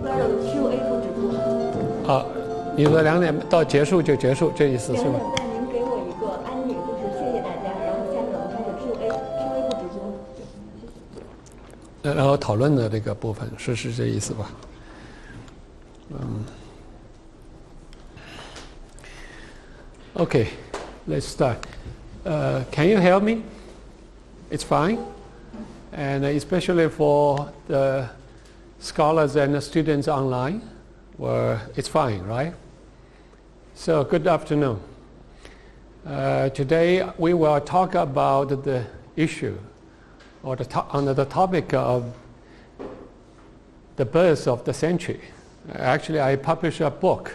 QA 不止步。你说2点到结束就结束，这意思是吧？但您给我一个安宁，就是谢谢大家，然后下面我们开始 QA 不止步。然后讨论的这个部分是这意思吧？Okay, let's start. Can you help me? It's fine. And especially for the scholars and the students online, it's fine, right? So good afternoon. Today we will talk about the issue or under the topic of the birth of the century. Actually, I published a book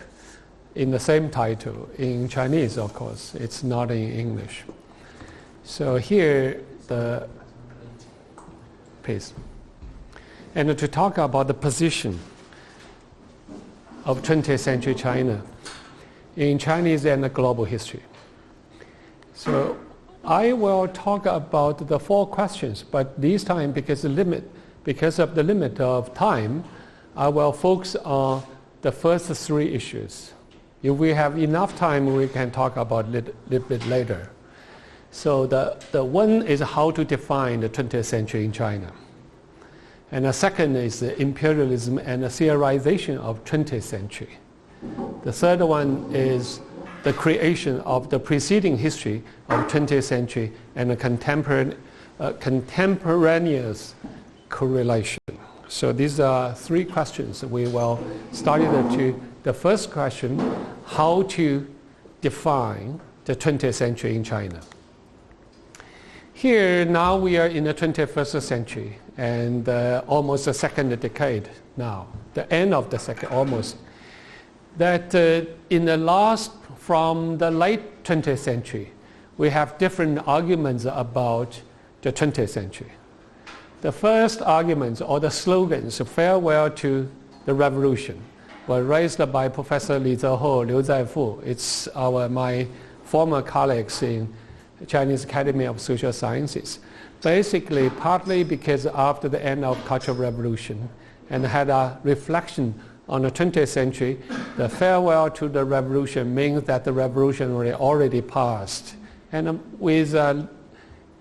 in the same title, in Chinese, of course. It's not in English. So here, please. And to talk about the position of 20th century China in Chinese and global history. So I will talk about the 4 questions, but this time because of the limit of time, I will focus on the first 3 issues. If we have enough time, we can talk about it a little bit later. So the one is how to define the 20th century in China. And the second is the imperialism and the theorization of 20th century. The third one is the creation of the preceding history of 20th century and the contemporaneous correlation. So these are 3 questions. We will start the first question, how to define the 20th century in China. Here now we are in the 21st century and almost the second decade now, the end of the second almost. That in the last, from the late 20th century, we have different arguments about the 20th century. The first arguments or the slogans, farewell to the revolution, were raised by Professor Li Zehou, Liu Zaifu. It's my former colleagues in Chinese Academy of Social Sciences. Basically, partly because after the end of Cultural Revolution and had a reflection on the 20th century, the farewell to the revolution means that the revolution already passed, and with a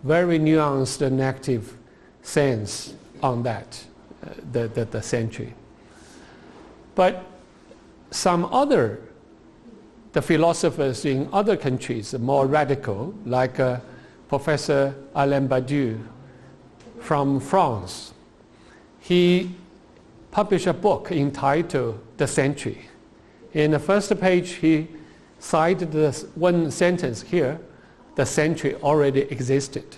very nuanced negative sense on that, the century. But the philosophers in other countries, more radical, like Professor Alain Badiou from France, he published a book entitled The Century. In the first page, he cited this one sentence here, the century already existed.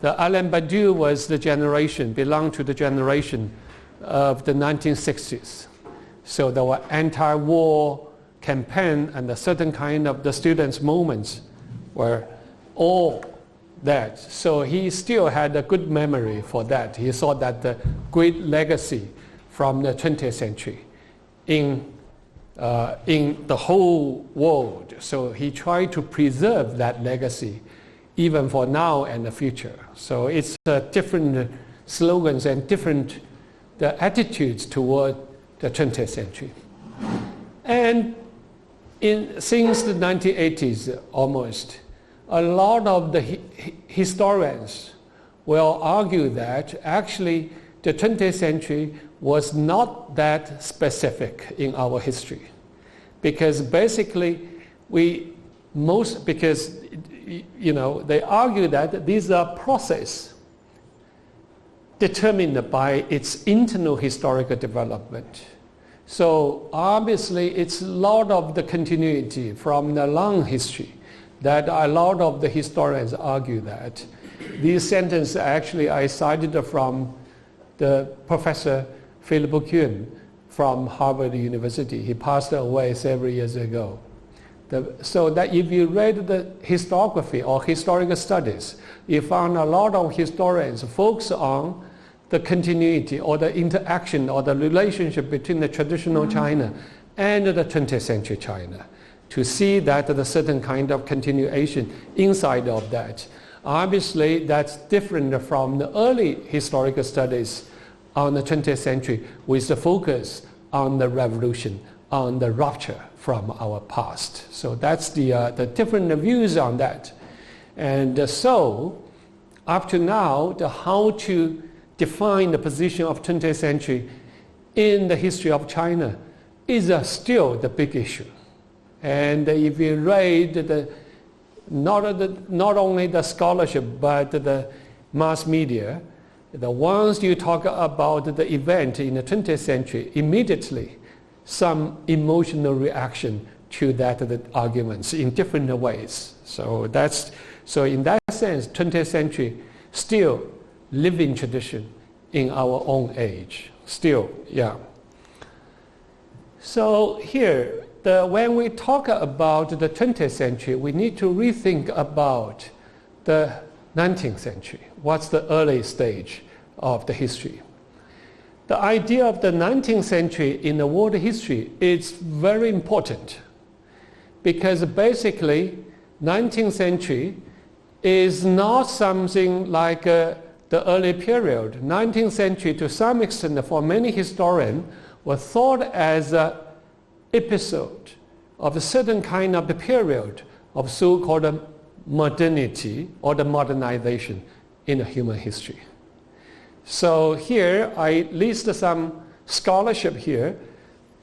The Alain Badiou belonged to the generation of the 1960s. So there were anti-war campaign and a certain kind of the students' movements were all that. So he still had a good memory for that. He saw that the great legacy from the 20th century in the whole world. So he tried to preserve that legacy even for now and the future. So it's different slogans and different the attitudes toward the 20th century. And since the 1980s almost, a lot of the historians will argue that actually the 20th century was not that specific in our history. Because basically they argue that these are processes determined by its internal historical development. So obviously it's a lot of the continuity from the long history that a lot of the historians argue that. These sentences actually I cited from the Professor Philip Kuhn from Harvard University. He passed away several years ago. So that if you read the historiography or historical studies, you found a lot of historians focus on the continuity or the interaction or the relationship between the traditional China and the 20th century China to see that there's a certain kind of continuation inside of that. Obviously, that's different from the early historical studies on the 20th century with the focus on the revolution, on the rupture from our past. So that's the different views on that. And so up to now, how to define the position of 20th century in the history of China is still the big issue. And if you read not only the scholarship but the mass media, once you talk about the event in the 20th century, immediately some emotional reaction to the arguments in different ways. So in that sense, 20th century still living tradition in our own age. Still, yeah. So here, when we talk about the 20th century, we need to rethink about the 19th century. What's the early stage of the history? The idea of the 19th century in the world history is very important because basically 19th century is not something like the early period. 19th century, to some extent, for many historians, was thought as an episode of a certain kind of the period of so-called modernity or the modernization in the human history. So here I list some scholarship here,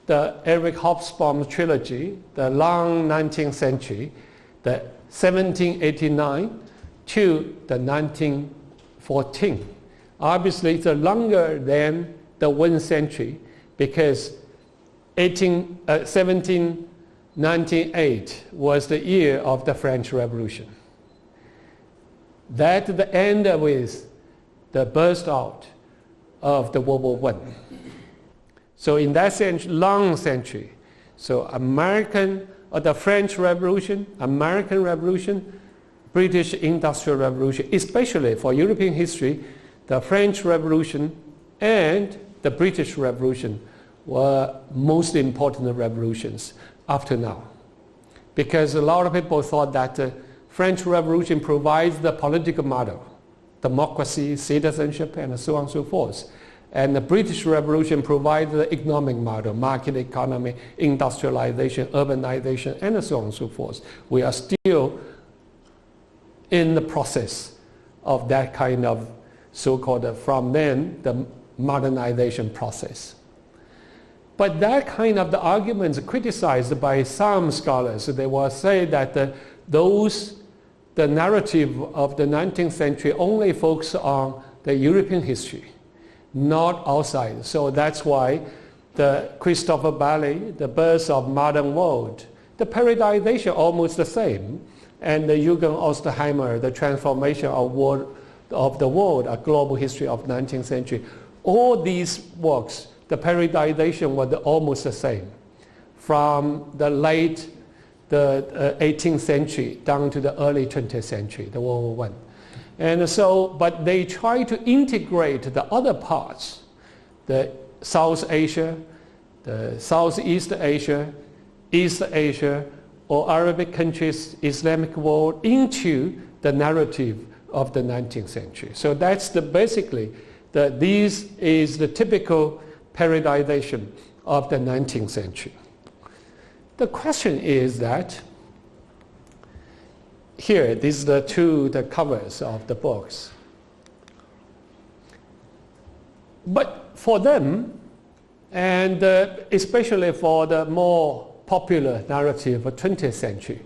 the Eric Hobsbawm trilogy, the long 19th century, the 1789 to the 1914. Obviously it's longer than the 1 century because 1798 was the year of the French Revolution. That the end with the burst out of the World War I. So in that sense, long century. So the French Revolution, American Revolution, British Industrial Revolution, especially for European history, the French Revolution and the British Revolution were most important revolutions up to now. Because a lot of people thought that the French Revolution provides the political model, democracy, citizenship, and so on and so forth. And the British Revolution provides the economic model, market economy, industrialization, urbanization, and so on and so forth. We are still in the process of that kind of so-called, from then, the modernization process. But that kind of the arguments criticized by some scholars. They will say that the narrative of the 19th century only focus on the European history, not outside. So that's why the Christopher Bailey, the birth of modern world, the periodization almost the same, and the Jürgen Osterheimer, the transformation of the world, a global history of 19th century. All these works, the periodization was almost the same, from the late 18th century down to the early 20th century, the World War I. And so, but they try to integrate the other parts, the South Asia, the Southeast Asia, East Asia, or Arabic countries, Islamic world, into the narrative of the 19th century. So that's basically, this is the typical periodization of the 19th century. The question is that, here, these are the covers of the books. But for them, and especially for the more popular narrative of 20th century,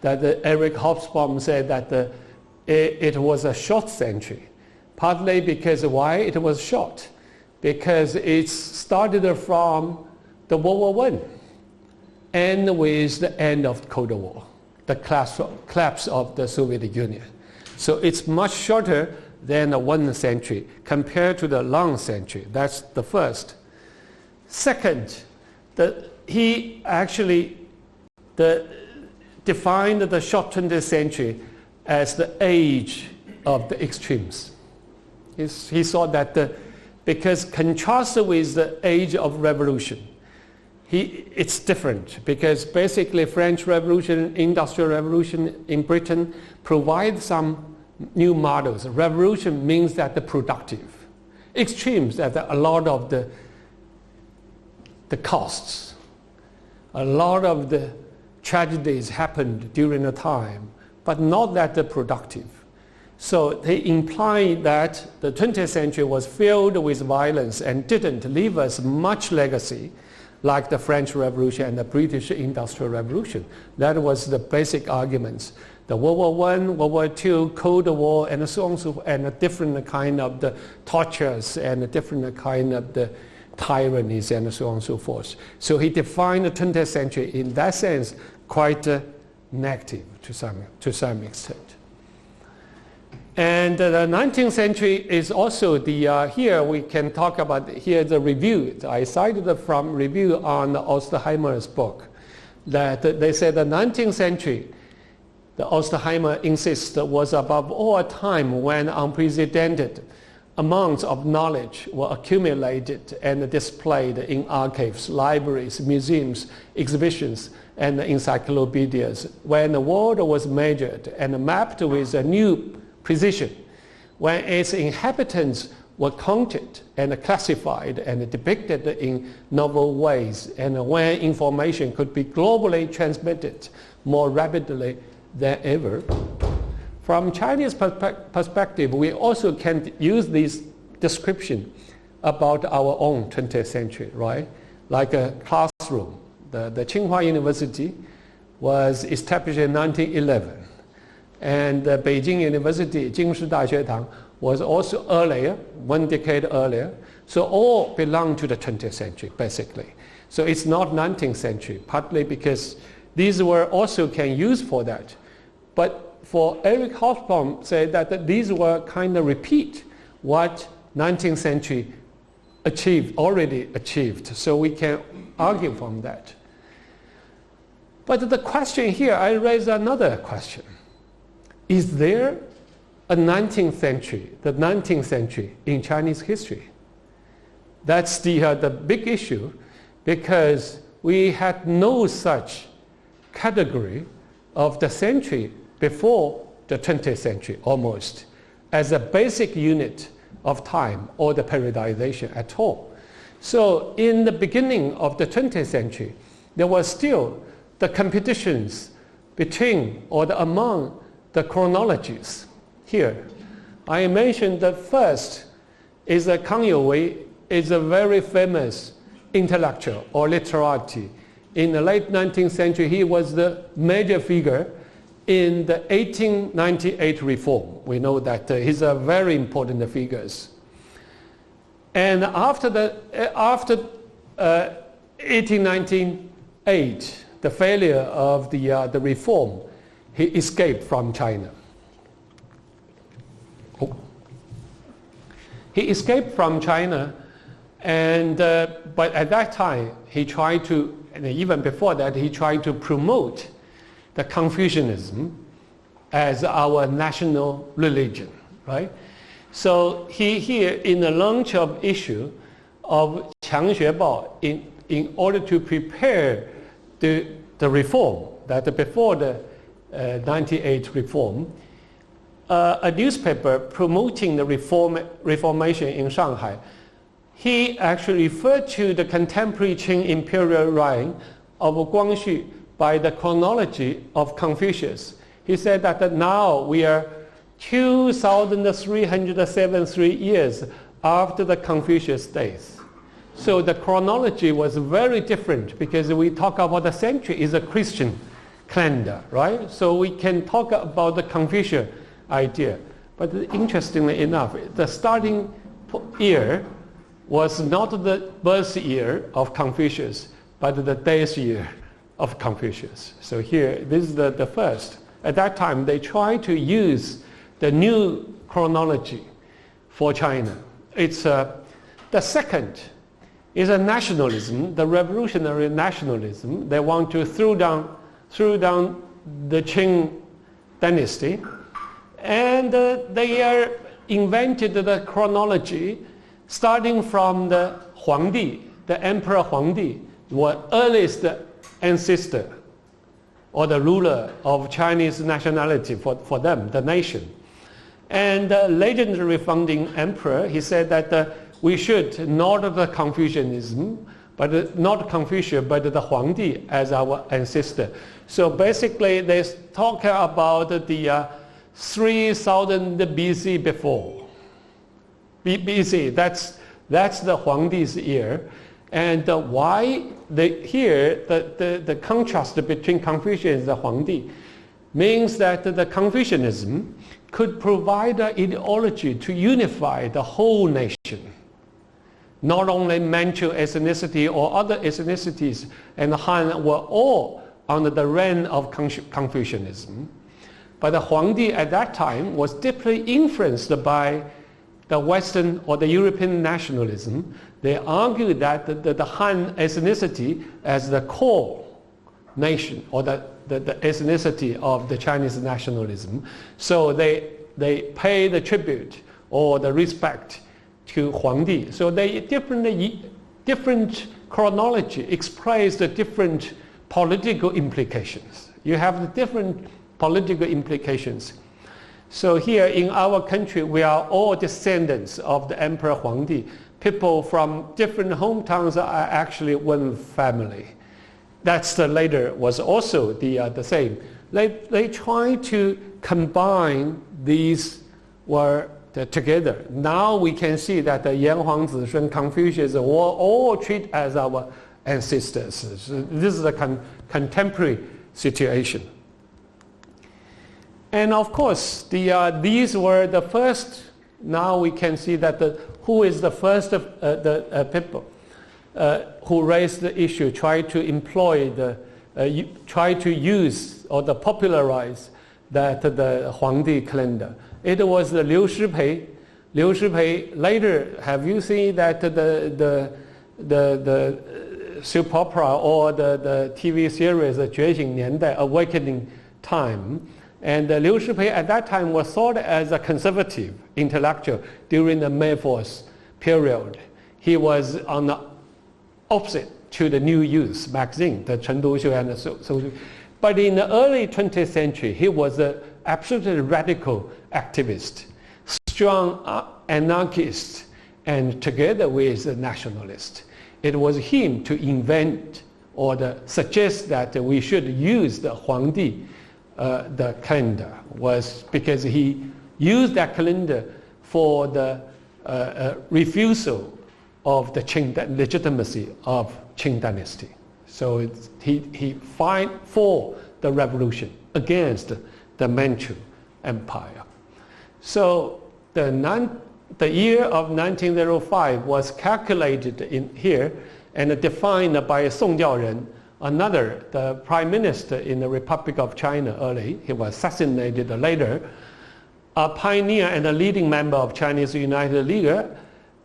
that Eric Hobsbawm said that it was a short century, partly because why it was short? Because it started from the World War I and with the end of the Cold War, the collapse of the Soviet Union. So it's much shorter than the 1 century compared to the long century. That's the first. Second, he actually defined the short 20th century as the age of the extremes. He saw that because contrasted with the age of revolution, it's different, because basically French Revolution, Industrial Revolution in Britain provide some new models. Revolution means that the productive. extremes that a lot of the costs, a lot of the tragedies happened during the time, but not that productive. So they imply that the 20th century was filled with violence and didn't leave us much legacy like the French Revolution and the British Industrial Revolution. That was the basic arguments. The World War I, World War II, Cold War, and so on and so forth, and a different kind of the tortures and a different kind of the tyrannies and so on and so forth. So he defined the 20th century in that sense quite negative to some extent. And the 19th century is also the, here we can talk about, here the review. I cited from review on Osterheimer's book that they said the 19th century, the Osterheimer insists, was above all a time when unprecedented amounts of knowledge were accumulated and displayed in archives, libraries, museums, exhibitions, and encyclopedias, when the world was measured and mapped with a new precision, when its inhabitants were counted and classified and depicted in novel ways, and when information could be globally transmitted more rapidly than ever. From Chinese perspective, we also can use this description about our own 20th century, right? Like a classroom. The Tsinghua University was established in 1911. And the Beijing University, Jingshi Daxue was also earlier, 1 decade earlier. So all belong to the 20th century, basically. So it's not 19th century, partly because these were also can use for that. But for Eric Hobsbawm say that these were kind of repeat what 19th century already achieved. So we can argue from that. But the question here, I raise another question. Is there a 19th century, the 19th century in Chinese history? That's the big issue, because we had no such category of the century before the 20th century almost as a basic unit of time or the periodization at all. So in the beginning of the 20th century, there was still the competitions between or among the chronologies. Here, I mentioned that first is that Kang Youwei is a very famous intellectual or literati. In the late 19th century, he was the major figure in the 1898 reform. We know that he's a very important figure. And after 1898, the failure of the reform, he escaped from China. He escaped from China, and but at that time he tried to, and even before that, he tried to promote the Confucianism as our national religion, right? So he here in the launch of issue of Qiang Xue Bao in order to prepare the reform that before the 98 reform, a newspaper promoting the reformation in Shanghai, he actually referred to the contemporary Qing imperial reign of Guangxu by the chronology of Confucius. He said that now we are 2,373 years after the Confucius days. So the chronology was very different because we talk about the century is a Christian calendar, right? So we can talk about the Confucian idea. But interestingly enough, the starting year was not the birth year of Confucius, but the death year of Confucius. So here, this is the first. At that time, they tried to use the new chronology for China. It's the second is a nationalism, the revolutionary nationalism. They want to throw down the Qing dynasty, and they invented the chronology starting from the Huangdi, the Emperor Huangdi, the earliest ancestor or the ruler of Chinese nationality for them, the nation. And the legendary founding emperor, he said that we should not the Confucianism, but not Confucius, but the Huangdi as our ancestor. So basically, they talk about the 3000 BC before. BC, that's the Huangdi's year. And why here the contrast between Confucius and the Huangdi means that the Confucianism could provide an ideology to unify the whole nation. Not only Manchu ethnicity or other ethnicities and Han were all under the reign of Confucianism. But the Huangdi at that time was deeply influenced by the Western or the European nationalism. They argued that the Han ethnicity as the core nation or the ethnicity of the Chinese nationalism. So they pay the tribute or the respect to Huangdi. So they different chronology express the different political implications. You have the different political implications. So here in our country, we are all descendants of the Emperor Huangdi. People from different hometowns are actually one family. That's later was also the same. They try to combine these were together. Now we can see that the Yan Huangzi and Confucius were all treated as our ancestors. So this is a contemporary situation. And of course, these were the first. Now we can see that who is the first of the people who raised the issue, try to employ try to use or the popularize the Huangdi calendar. It was the Liu Shipei. Liu Shipei later, have you seen that the soap opera or the TV series 觉醒年代, Awakening Time? And Liu Shipei at that time was thought as a conservative intellectual during the May 4th period. He was on the opposite to the New Youth magazine, the Chen Duxiu and so. But in the early 20th century, he was an absolutely radical activist, strong anarchist, and together with a nationalist. It was him to invent or suggest that we should use the Huangdi, the calendar, was because he used that calendar for the refusal of the Qing legitimacy of Qing dynasty. So he fought for the revolution against the Manchu Empire. So the year of 1905 was calculated in here and defined by Song Jiaoren, the prime minister in the Republic of China early. He was assassinated later, a pioneer and a leading member of Chinese United League,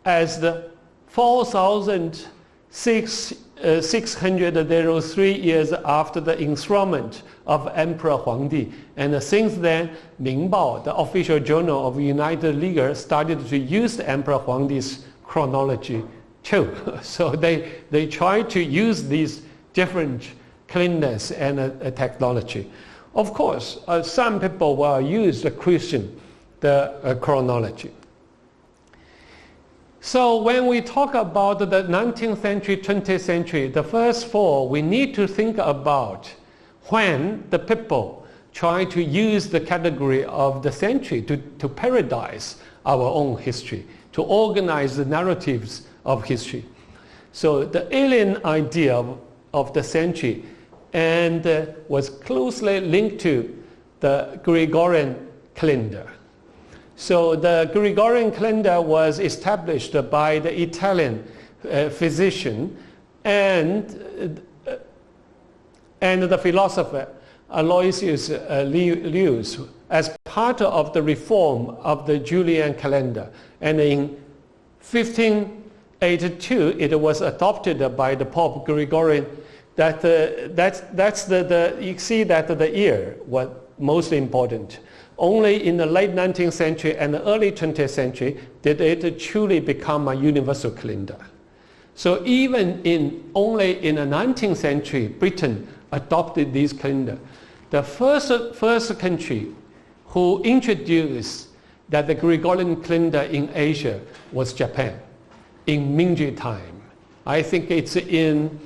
as the 4,603 years after the enthronement of Emperor Huangdi. And since then, Mingbao, the official journal of United League, started to use the Emperor Huangdi's chronology too. So they try to use these different calendars and technology. Of course, some people will use the Christian chronology. So when we talk about the 19th century, 20th century, the first four, we need to think about when the people try to use the category of the century to paradise our own history, to organize the narratives of history. So the alien idea of the century and was closely linked to the Gregorian calendar. So the Gregorian calendar was established by the Italian physician and the philosopher Aloysius Lewis as part of the reform of the Julian calendar. And in 1582, it was adopted by the Pope Gregorian. You see that the year was most important. Only in the late 19th century and the early 20th century did it truly become a universal calendar. So even only in the 19th century, Britain adopted this calendar. The first country who introduced the Gregorian calendar in Asia was Japan. in Mingji time. I think it's in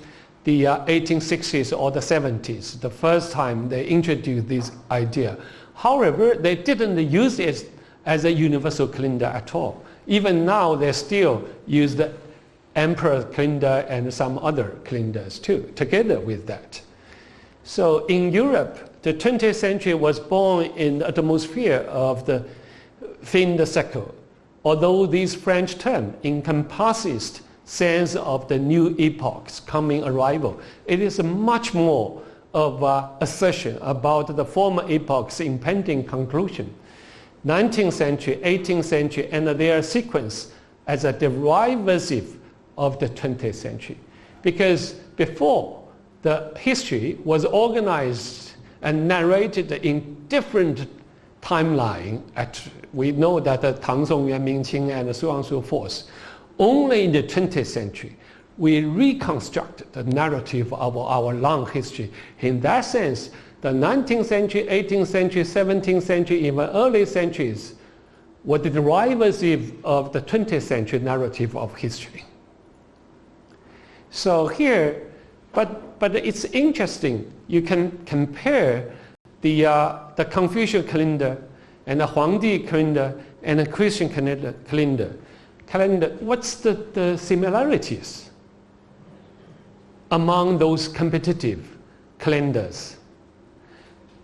the 1860s or the 70s, the first time they introduced this idea. However, they didn't use it as a universal calendar at all. Even now, they still use the emperor calendar and some other calendars too, together with that. So in Europe, the 20th century was born in the atmosphere of the fin de siècle, although this French term encompasses sense of the new epoch's coming arrival. It is much more of an assertion about the former epoch's impending conclusion. 19th century, 18th century, and their sequence as a derivative of the 20th century. Because before, the history was organized and narrated in different timeline. We know that Tang Song Yuan Ming Qing and so on and so forth. Only in the 20th century, we reconstruct the narrative of our long history. In that sense, the 19th century, 18th century, 17th century, even early centuries were the derivative of the 20th century narrative of history. So here, but it's interesting. You can compare the Confucian calendar and the Huangdi calendar and the Christian calendar. What's the similarities among those competitive calendars?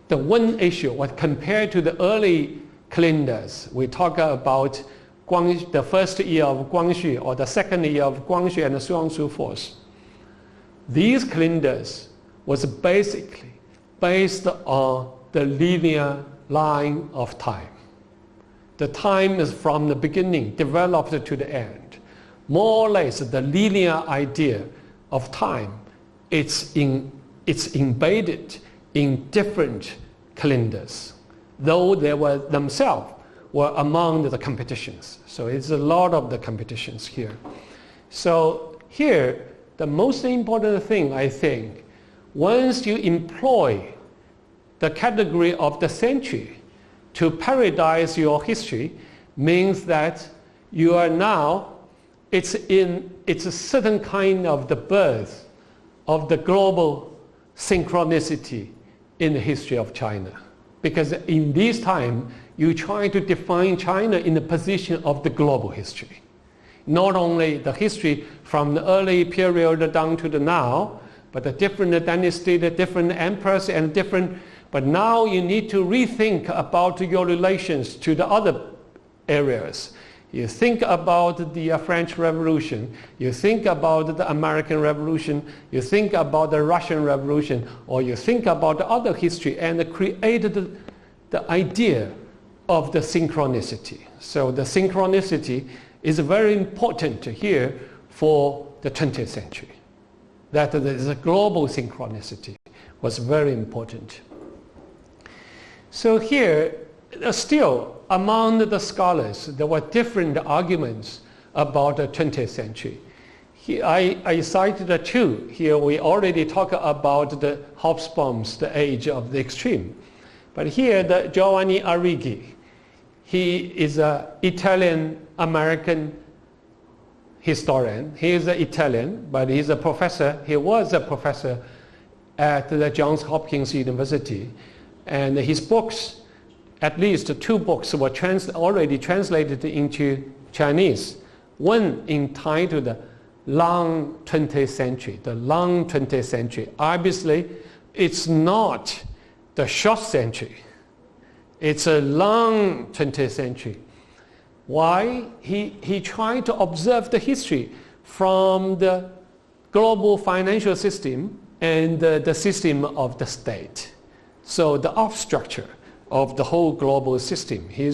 The one issue, what compared to the early calendars, we talk about the first year of Guangxu or the second year of Guangxu and so on and so forth. These calendars was basically based on the linear line of time. The time is from the beginning developed to the end. More or less the linear idea of time, it's embedded in different calendars, though they were themselves were among the competitions. So it's a lot of the competitions here. So here, the most important thing, I think, once you employ the category of the century to periodize your history, means that you are now, it's a certain kind of the birth of the global synchronicity in the history of China. Because in this time, you try to define China in the position of the global history. Not only the history from the early period down to the now, but the different dynasty, the different emperors and different, but now you need to rethink about your relations to the other areas. You think about the French Revolution, you think about the American Revolution, you think about the Russian Revolution, or you think about the other history and created the idea of the synchronicity. So the synchronicity is very important here for the 20th century. That there is a global synchronicity was very important. So here, still, among the scholars, there were different arguments about the 20th century. Here, I cited two. Here we already talked about the Hobsbawm's, the age of the extreme. But here, the Giovanni Arrighi, he is an Italian-American historian. He is an Italian, but he's a professor. He was a professor at the Johns Hopkins University. And his books, at least two books, were already translated into Chinese. One entitled The Long 20th Century, The Long 20th Century. Obviously, it's not the short century. It's a long 20th century. Why? He tried to observe the history from the global financial system and the system of the state. So the off structure of the whole global system. He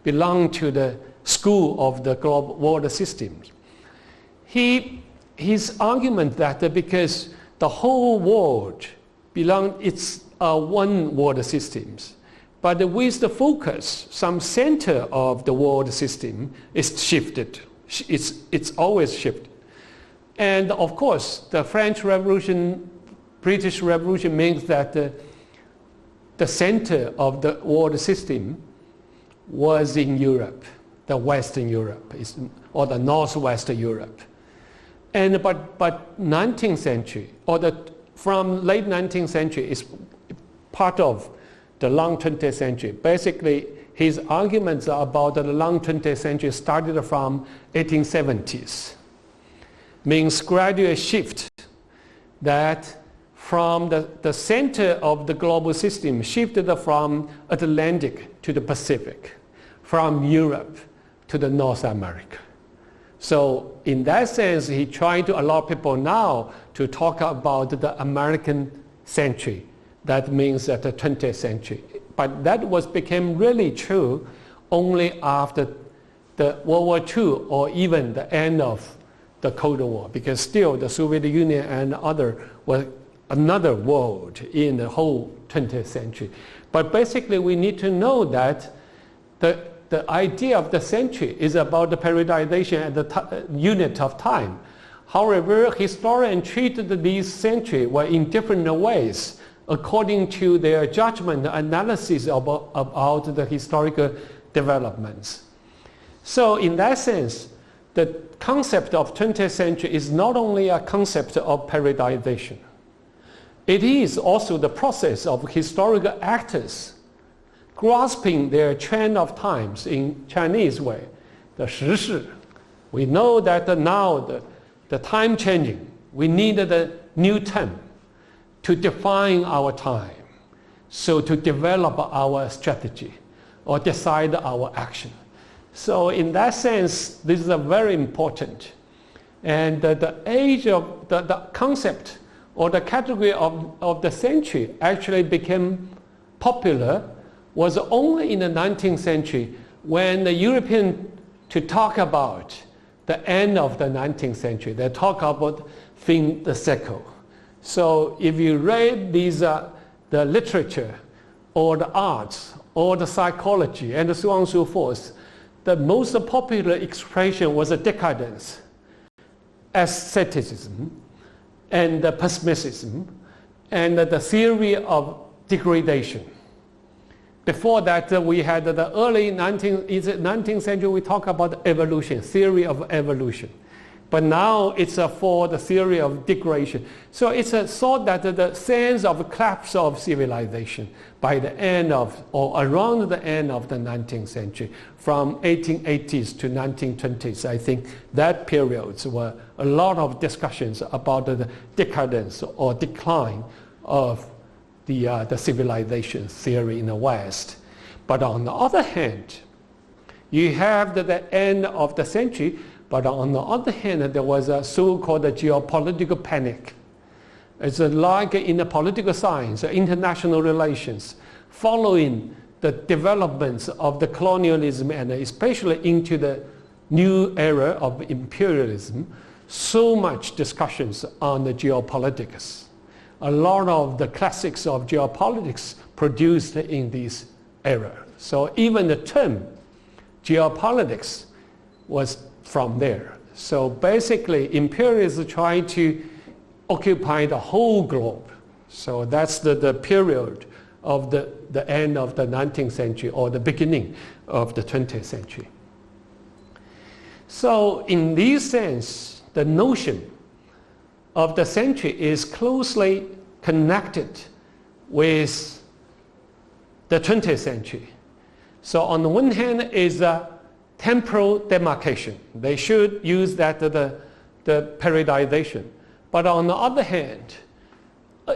belonged to the school of the global world systems. His argument that because the whole world it's one world systems, but with the focus, some center of the world system is shifted. It's always shifted. And of course, the French Revolution, British Revolution means that the center of the world system was in Europe. the Western Europe or the Northwestern Europe. And but 19th century from late 19th century is part of the long 20th century. Basically, his arguments about the long 20th century started from 1870s. Means gradual shift that from the center of the global system shifted from Atlantic to the Pacific, from Europe to the North America. So in that sense, he tried to allow people now to talk about the American century. That means that the 20th century. But that became really true only after the World War II or even the end of the Cold War, because still the Soviet Union and other were another world in the whole 20th century. But basically we need to know that the idea of the century is about the periodization at the unit of time. However, historians treated these centuries in different ways according to their judgment analysis about the historical developments. So in that sense, the concept of 20th century is not only a concept of periodization. It is also the process of historical actors grasping their trend of times in Chinese way, the 时事. We know that now the time changing, we needed a new term to define our time, so to develop our strategy or decide our action. So in that sense, this is a very important. And the age of the concept or the category of the century actually became popular was only in the 19th century when the European to talk about the end of the 19th century. They talk about fin de siècle. So if you read these, the literature or the arts or the psychology and so on and so forth, the most popular expression was a decadence, asceticism, and the pessimism, and the theory of degradation. Before that, we had the early 19th century, we talk about evolution, theory of evolution. But now it's for the theory of degradation. So it's a thought that the sense of collapse of civilization by the end of, or around the end of the 19th century, from 1880s to 1920s, I think that periods were a lot of discussions about the decadence or decline of the civilization theory in the West. But on the other hand, you have the end of the century, but on the other hand, there was a so-called geopolitical panic. It's like in the political science, international relations, following the developments of the colonialism and especially into the new era of imperialism, so much discussions on the geopolitics. A lot of the classics of geopolitics produced in this era. So even the term geopolitics was from there. So basically, imperialists try to occupy the whole globe. So that's the period of the end of the 19th century or the beginning of the 20th century. So in this sense, the notion of the century is closely connected with the 20th century. So on the one hand is a temporal demarcation. They should use that the periodization. But on the other hand,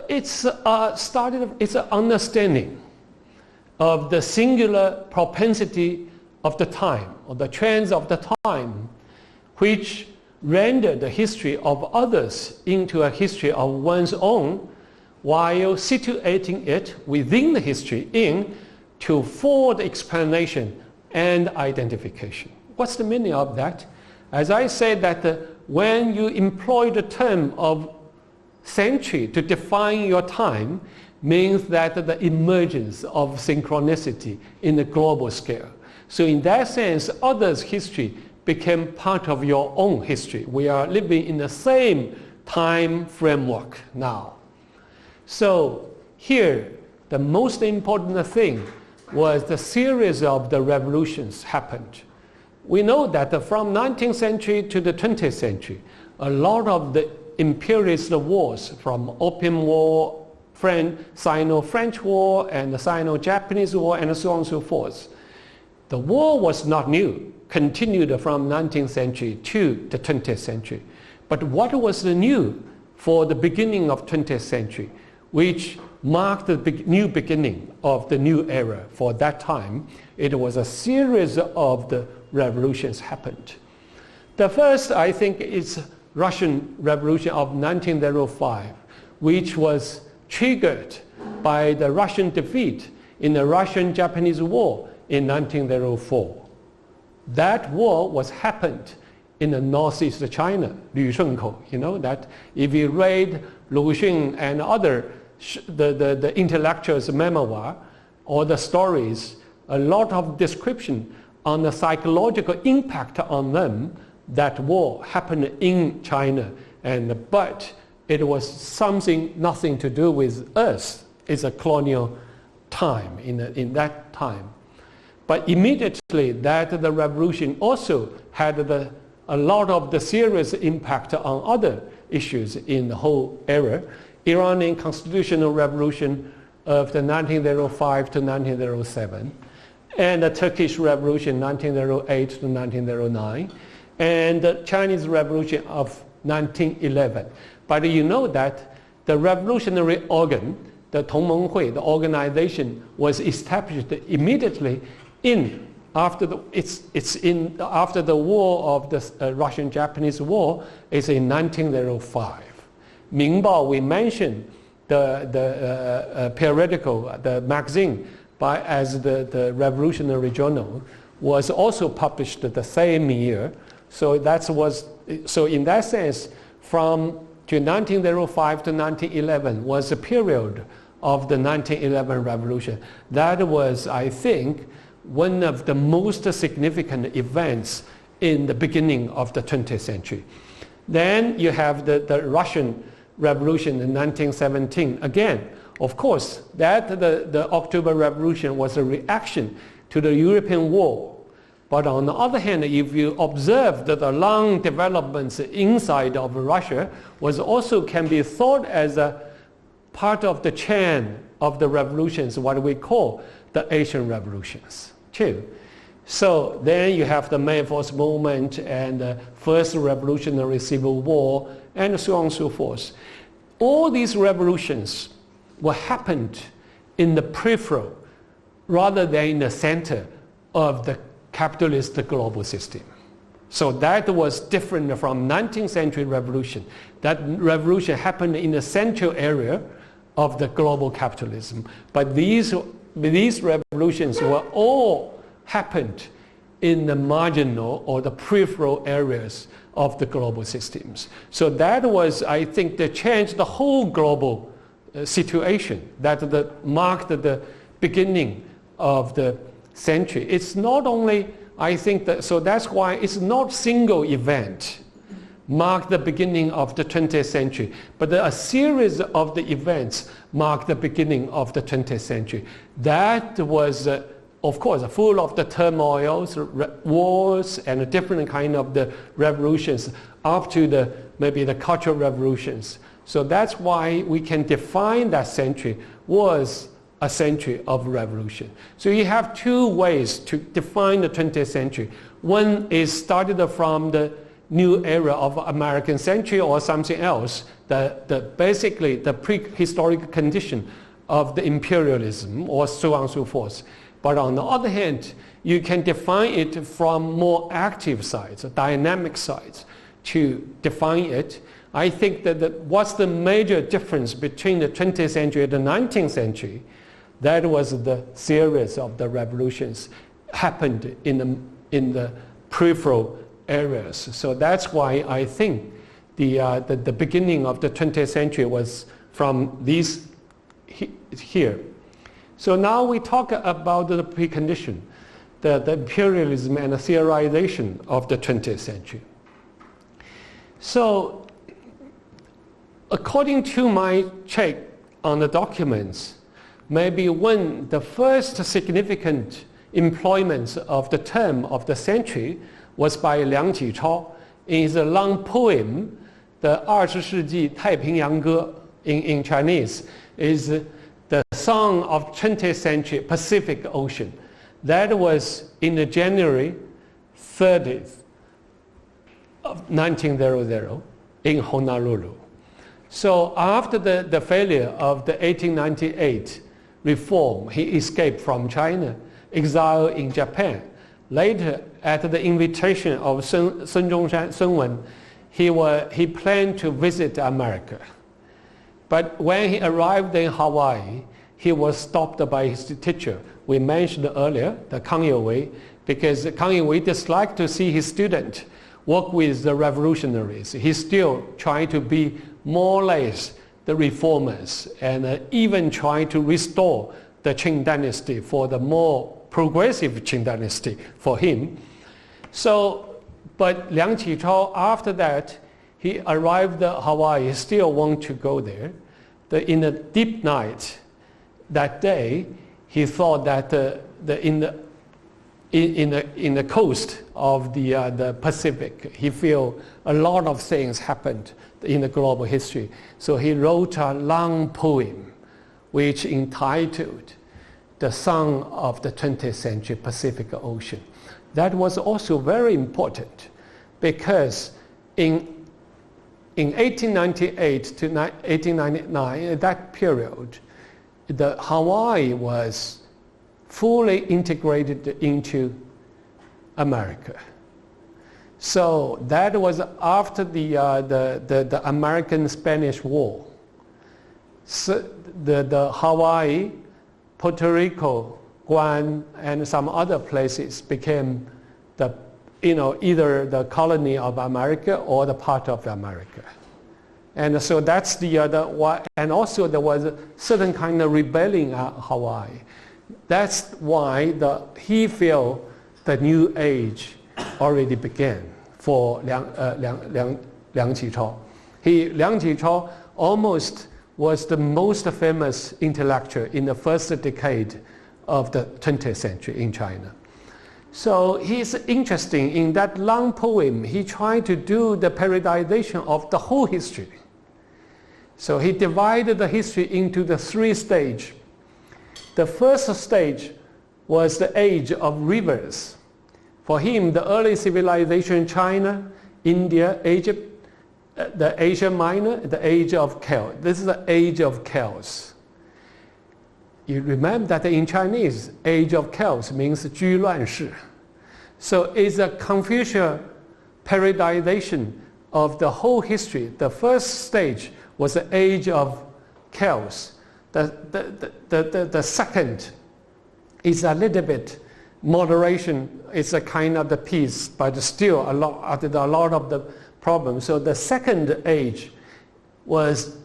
it's an understanding of the singular propensity of the time, or the trends of the time, which render the history of others into a history of one's own, while situating it within the history to forward explanation and identification. What's the meaning of that? As I said that when you employ the term of century to define your time, means that the emergence of synchronicity in the global scale. So in that sense, others' history became part of your own history. We are living in the same time framework now. So here, the most important thing was the series of the revolutions happened. we know that from 19th century to the 20th century, a lot of the imperialist wars, from Opium War, Sino-French War, and the Sino-Japanese War, and so on and so forth. The war was not new, continued from 19th century to the 20th century. But what was new for the beginning of 20th century, which marked the new beginning of the new era for that time? It was a series of the revolutions happened. The first, I think, is Russian Revolution of 1905, which was triggered by the Russian defeat in the Russian-Japanese War in 1904. That war was happened in the northeast China, Lü Shunkou. You know that if you read Lu Xun and other the intellectuals' memoir or the stories, a lot of description on the psychological impact on them. That war happened in China, but it was nothing to do with us. It's a colonial time in that time. But immediately that the revolution also had a lot of the serious impact on other issues in the whole era. Iranian constitutional revolution of the 1905 to 1907, and the Turkish revolution 1908 to 1909, and the Chinese revolution of 1911. But you know that the revolutionary organ, the Tongmenghui, the organization, was established immediately after the war of the Russian-Japanese War. Is in 1905. Mingbao, we mentioned the periodical, the magazine as the Revolutionary Journal, was also published the same year. So in that sense, from 1905 to 1911 was a period of the 1911 revolution. That was, I think, one of the most significant events in the beginning of the 20th century. Then you have the Russian Revolution in 1917. Again, of course, the October Revolution was a reaction to the European war. But on the other hand, if you observe that the long developments inside of Russia can be thought as a part of the chain of the revolutions, what we call the Asian revolutions too. So then you have the May 4th movement and the first revolutionary civil war and so on and so forth. All these revolutions happened in the peripheral rather than in the center of the capitalist global system. So that was different from 19th century revolution. That revolution happened in the central area of the global capitalism. But these revolutions were all happened in the marginal or the peripheral areas of the global systems. So that was, I think, that changed the whole global situation, that marked the beginning of the century. It's not only, I think, so that's why it's not single event marked the beginning of the 20th century, but a series of the events marked the beginning of the 20th century. That was, of course, full of the turmoils, wars, and a different kind of the revolutions up to maybe the cultural revolutions. So that's why we can define that century was a century of revolution. So you have two ways to define the 20th century. One is started from the new era of American century or something else, basically the prehistoric condition of the imperialism or so on and so forth. But on the other hand, you can define it from more active sides, dynamic sides, to define it. I think that what's the major difference between the 20th century and the 19th century? That was the series of the revolutions happened in the peripheral areas. So that's why I think the beginning of the 20th century was from these here. So now we talk about the precondition, the imperialism and the theorization of the 20th century. So according to my check on the documents, maybe the first significant employment of the term of the century was by Liang Qichao in his long poem, the 20世纪太平洋歌 in Chinese is the song of 20th century Pacific Ocean. That was in the January 30th of 1900 in Honolulu. So after the failure of the 1898 reform, he escaped from China, exiled in Japan. Later, at the invitation of Sun Zhongshan, Sun Wen, he planned to visit America. But when he arrived in Hawaii, he was stopped by his teacher. We mentioned earlier, the Kang Youwei, because Kang Youwei disliked to see his student work with the revolutionaries. He's still trying to be more or less the reformers and even trying to restore the Qing dynasty for the more progressive Qing dynasty for him. So, but Liang Qichao, after that, he arrived at Hawaii, he still wanted to go there. In the deep night that day, he thought that in the coast of the Pacific, he feel a lot of things happened in the global history. So he wrote a long poem, which entitled "The Song of the 20th Century Pacific Ocean." That was also very important because in 1898 to 1899, that period, the Hawaii was fully integrated into America. So that was after the American-Spanish War. So the Hawaii, Puerto Rico, Guam, and some other places became either the colony of America or the part of America. And so that's the other one. And also there was a certain kind of rebellion at Hawaii. That's why he felt the new age already began for Liang Qichao. Liang Qichao almost was the most famous intellectual in the first decade of the 20th century in China. So he's interesting in that long poem. He tried to do the periodization of the whole history. So he divided the history into the three stages. The first stage was the age of rivers. For him, the early civilization in China, India, Egypt, the Asia Minor, the age of chaos. This is the age of chaos. You remember that in Chinese, age of chaos means 居乱世. So it's a Confucian periodization of the whole history. The first stage was the age of chaos. The second is a little bit moderation. It's a kind of the peace, but still a lot of the problems. So the second age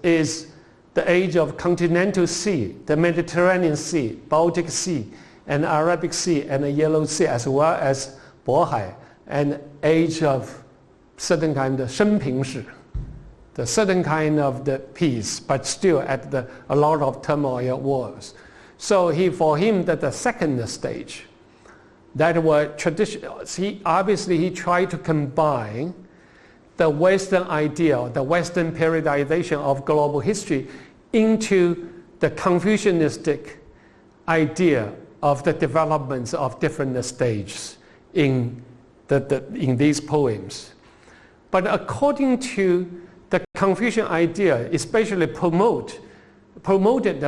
is the age of continental sea, the Mediterranean Sea, Baltic Sea, and Arabic Sea, and the Yellow Sea, as well as Bohai, and age of certain kind of 生平史, the certain kind of the peace, but still at a lot of turmoil wars. So for him, that the second stage, that were traditional. Obviously he tried to combine the Western idea, the Western periodization of global history into the Confucianistic idea of the developments of different stages in these poems. But according to the Confucian idea, especially promoted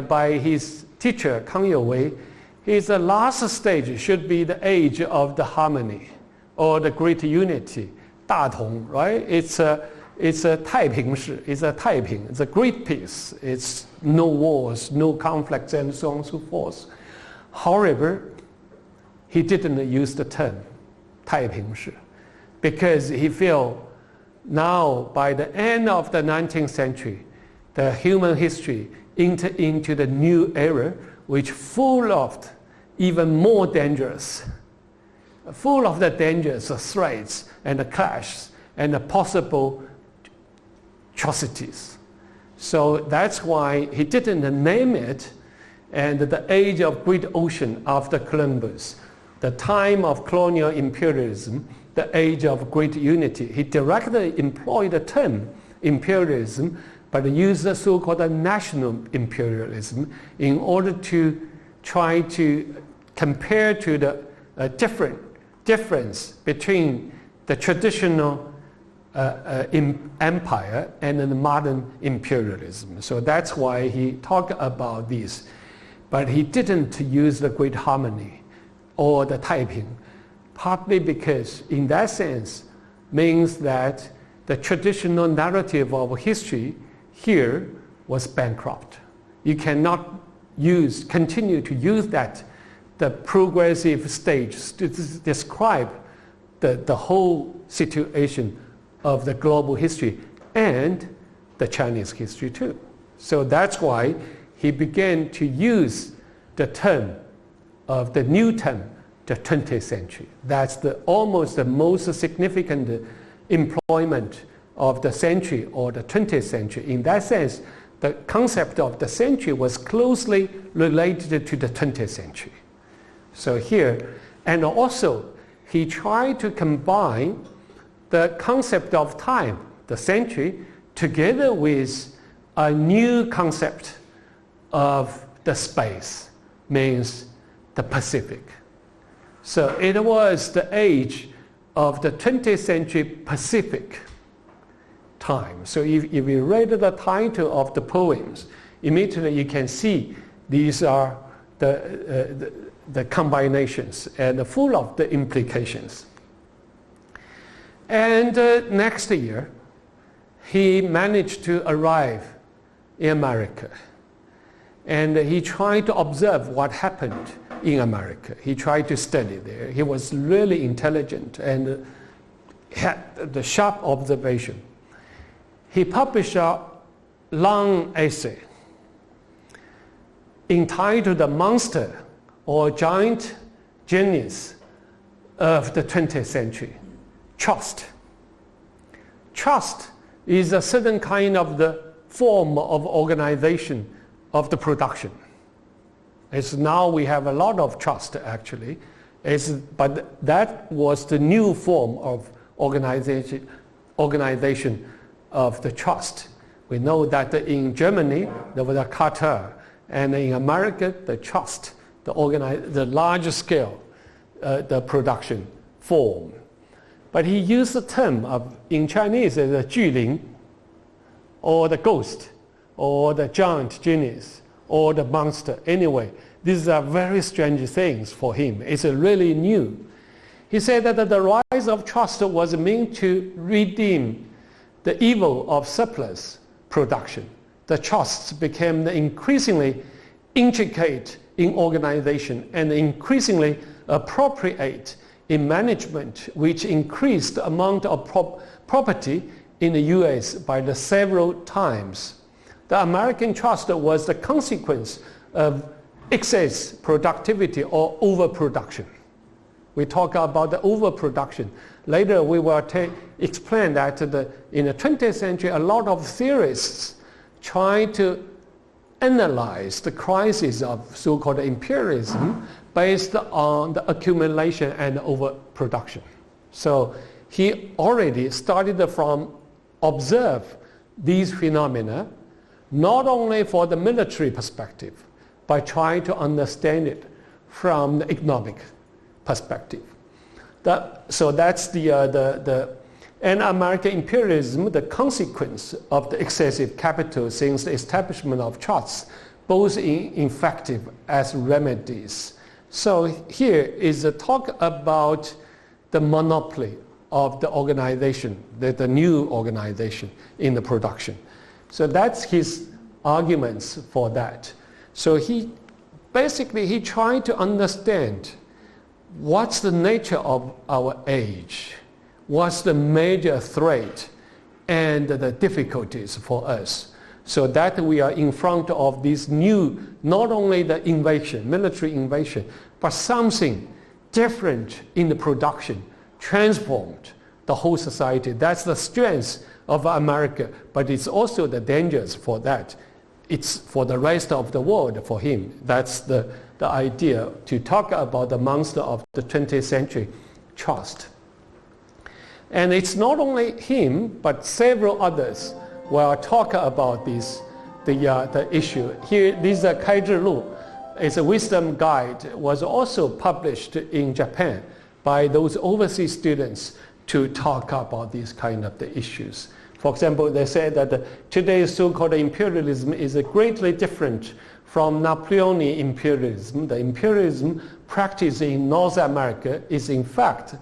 by his teacher Kang Youwei, his last stage should be the age of the harmony or the great unity, 大同, right? It's a 太平世, it's a 太平, it's a great peace. It's no wars, no conflicts, and so on and so forth. However, he didn't use the term 太平世 because he felt now by the end of the 19th century, the human history entered into the new era, which full of even more dangerous, full of the dangers, the threats, and the clashes, and the possible atrocities. So that's why he didn't name it, and the age of great ocean after Columbus the time of colonial imperialism, the age of great unity. He directly employed the term imperialism, but used the so-called national imperialism in order to try to compare to the difference between the traditional empire and the modern imperialism. So that's why he talked about this. But he didn't use the Great Harmony or the Taiping, partly because in that sense means that the traditional narrative of history here was bankrupt. You cannot continue to use that, the progressive stage, to describe the whole situation of the global history and the Chinese history too. So that's why he began to use the term of the new term, the 20th century. That's almost the most significant employment of the century or the 20th century. In that sense, the concept of the century was closely related to the 20th century. So here, and also he tried to combine the concept of time, the century, together with a new concept of the space, means the Pacific. So it was the age of the 20th century Pacific time. So if you read the title of the poems, immediately you can see these are the combinations and full of the implications. And next year, he managed to arrive in America. And he tried to observe what happened in America. He tried to study there. He was really intelligent and had the sharp observation. He published a long essay entitled The Monster or Giant Genius of the 20th Century, Trust. Trust is a certain kind of the form of organization of the production. It's now we have a lot of trust actually, but that was the new form of organization of the trust. We know that in Germany there was a Carter, and in America the trust, the large scale, the production form. But he used the term in Chinese as a 巨灵, or the ghost, or the giant genius, or the monster. Anyway, these are very strange things for him. It's really new. He said that the rise of trust was meant to redeem the evil of surplus production. The trusts became increasingly intricate in organization and increasingly appropriate in management, which increased the amount of property in the US by the several times. The American trust was the consequence of excess productivity or overproduction. We talk about the overproduction. Later we will explain that in the 20th century a lot of theorists try to analyze the crisis of so-called imperialism based on the accumulation and overproduction. So he already started from observe these phenomena, not only for the military perspective, but trying to understand it from the economic perspective. So that's and American imperialism, the consequence of the excessive capital since the establishment of trusts, both ineffective as remedies. So here is a talk about the monopoly of the organization, the new organization in the production. So that's his arguments for that. So he tried to understand what's the nature of our age, what's the major threat and the difficulties for us, so that we are in front of this new, not only the invasion, military invasion, but something different in the production, transformed the whole society. That's the strength of America, but it's also the dangers for that. It's for the rest of the world for him. That's the the idea to talk about the monster of the 20th century, trust. And it's not only him, but several others will talk about this, the issue. Here, this Kai Zhilu. It's a wisdom guide, was also published in Japan by those overseas students to talk about these kind of the issues. For example, they say that today's so-called imperialism is greatly different from Napoleonic imperialism. The imperialism practiced in North America is in fact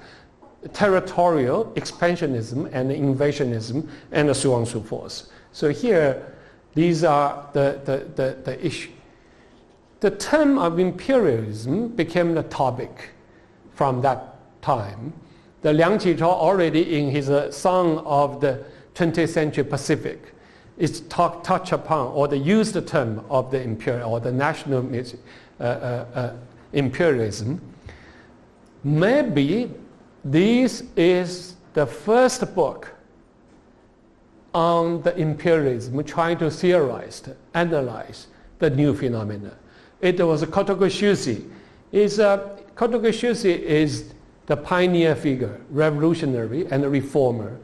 territorial expansionism and invasionism and so on and so forth. So here, these are the issue. The term of imperialism became the topic from that time. The Liang Qichao already in his Song of the 20th Century Pacific is touch upon or the use the term of the imperial or the national imperialism. Maybe this is the first book on the imperialism trying to theorize, analyze the new phenomena. It was Kotoku Shusi. Kotoku Shusi is the pioneer figure, revolutionary and reformer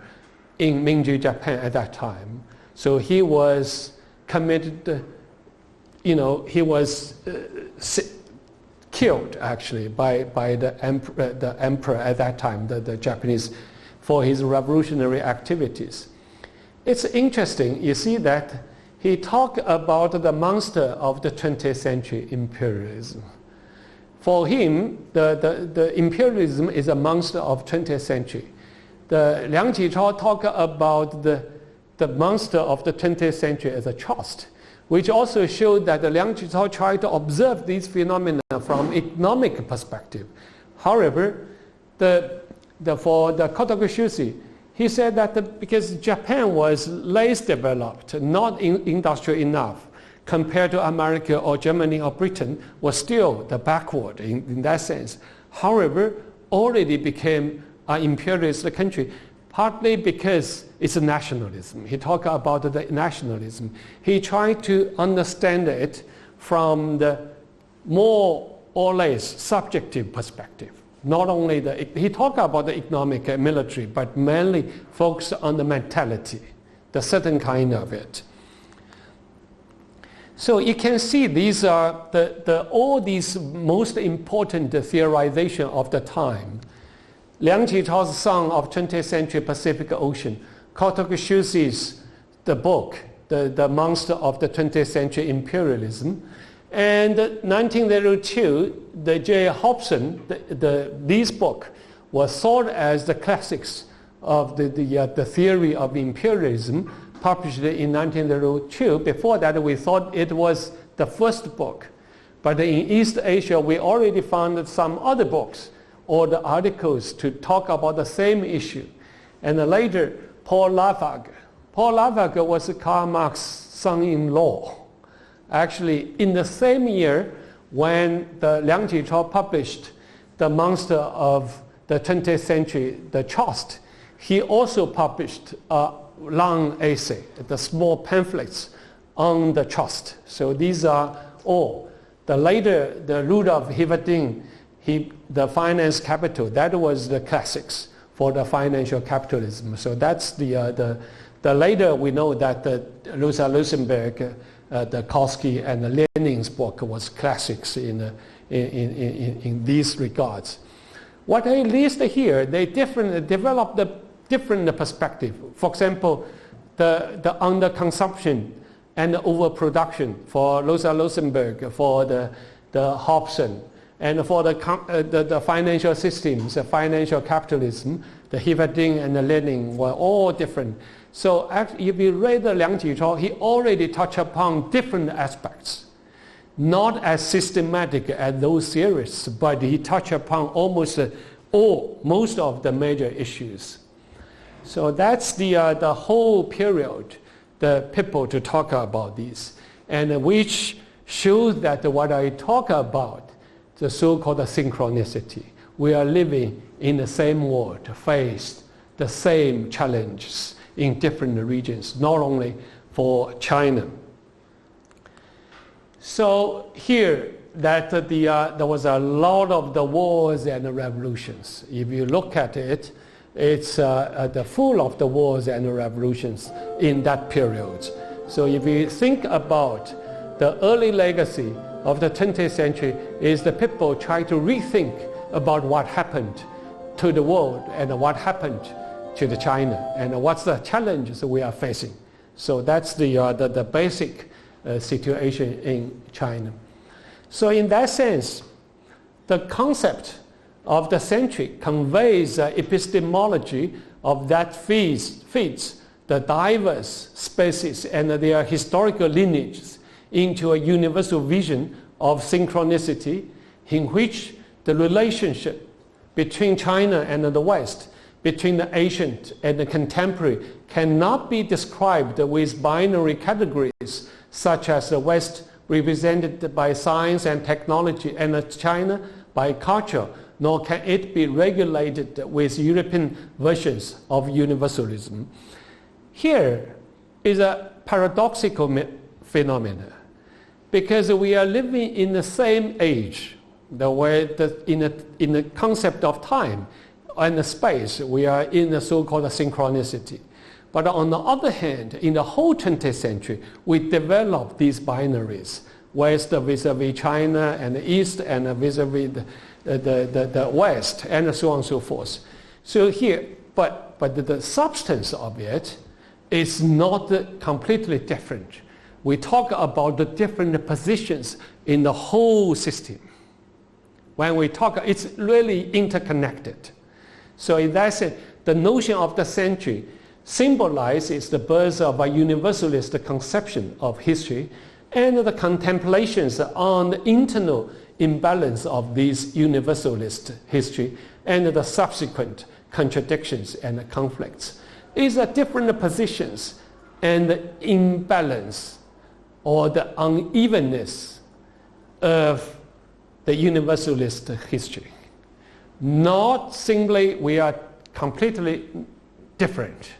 in Meiji Japan at that time. So he was committed, he was killed actually by the emperor at that time, the Japanese, for his revolutionary activities. It's interesting, you see that he talked about the monster of the 20th century imperialism. For him, the imperialism is a monster of 20th century. The Liang Qichao talked about the monster of the 20th century as a trust, which also showed that the Liang Qichao tried to observe these phenomena from economic perspective. However, for the Kotoku Shusi, he said that because Japan was less developed, not industrial enough, compared to America or Germany or Britain, was still the backward in that sense. However, already became an imperialist country, partly because it's a nationalism. He talked about the nationalism. He tried to understand it from the more or less subjective perspective. Not only he talked about the economic and military, but mainly focused on the mentality, the certain kind of it. So you can see these are all these most important theorization of the time. Liang Qichao's Song of 20th Century Pacific Ocean, Kotoku Shusi's the book, the monster of the 20th century imperialism, and 1902, the J. Hobson, this book was thought as the classics of the theory of imperialism, published in 1902. Before that, we thought it was the first book. But in East Asia, we already found some other books or the articles to talk about the same issue. And later, Paul Lafargue. Paul Lafargue was Karl Marx's son-in-law. Actually, in the same year when the Liang Qichao published The Monster of the 20th Century, The Trust, he also published a long essay, the small pamphlets on the trust. So these are all. The later, the Rudolf Hilferding, the finance capital, that was the classics for the financial capitalism. So that's the later we know that the Rosa Luxemburg, the Kautsky and the Lenin's book was classics in these regards. What I list here, they developed the different perspective. For example, the underconsumption and the overproduction for Rosa Luxemburg, for the Hobson, and for the financial systems, the financial capitalism, the Hilferding and the Lenin were all different. So actually, if you read the Liang Qichao, he already touched upon different aspects. Not as systematic as those theorists, but he touched upon almost most of the major issues. So that's the whole period, the people to talk about this, and which shows that what I talk about, the so-called synchronicity. We are living in the same world, face the same challenges in different regions, not only for China. So here, that there was a lot of the wars and the revolutions. If you look at it, it's the full of the wars and the revolutions in that period. So if you think about the early legacy of the 20th century, is the people try to rethink about what happened to the world and what happened to the China and what's the challenges we are facing. So that's the basic situation in China. So in that sense, the concept of the century conveys epistemology of that feeds the diverse species and their historical lineages into a universal vision of synchronicity in which the relationship between China and the West, between the ancient and the contemporary, cannot be described with binary categories such as the West represented by science and technology and China by culture, nor can it be regulated with European versions of universalism. Here is a paradoxical phenomenon, because we are living in the same age, in the concept of time and the space, we are in the so-called synchronicity. But on the other hand, in the whole 20th century, we developed these binaries, West vis-a-vis China, and the East and vis-a-vis the West, and so on and so forth. So here, but the substance of it is not completely different. We talk about the different positions in the whole system. When we talk, it's really interconnected. So in that sense, the notion of the century symbolizes the birth of a universalist conception of history and the contemplations on the internal imbalance of this universalist history and the subsequent contradictions and conflicts. Is the different positions and the imbalance or the unevenness of the universalist history. Not simply we are completely different